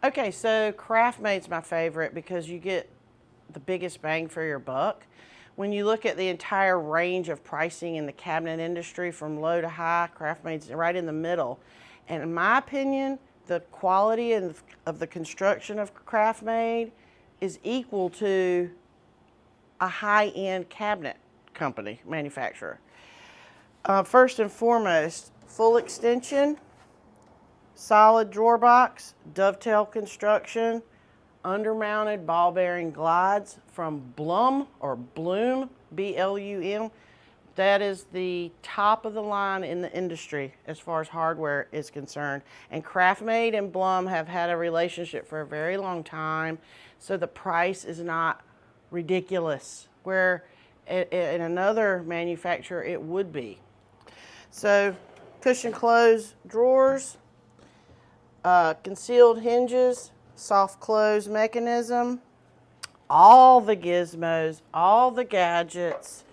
Okay, so Kraftmaid's my favorite because you get the biggest bang for your buck. When you look at the entire range of pricing in the cabinet industry from low to high, Kraftmaid's right in the middle. And in my opinion, the quality of the construction of Kraftmaid is equal to a high-end cabinet company, manufacturer. First and foremost, full extension, solid drawer box, dovetail construction, undermounted ball bearing glides from Blum or Bloom, B-L-U-M. That is the top of the line in the industry as far as hardware is concerned. And Kraftmaid and Blum have had a relationship for a very long time, so the price is not ridiculous, where in another manufacturer it would be. So cushion close drawers, concealed hinges, soft close mechanism, all the gizmos, all the gadgets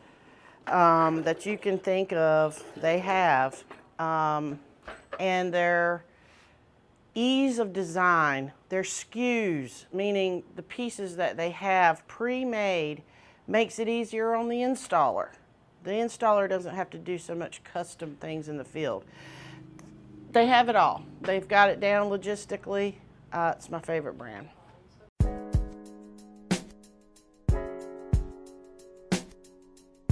that you can think of, they have. And their ease of design, their SKUs, meaning the pieces that they have pre-made, makes it easier on the installer. The installer doesn't have to do so much custom things in the field. They have it all. They've got it down logistically. It's my favorite brand.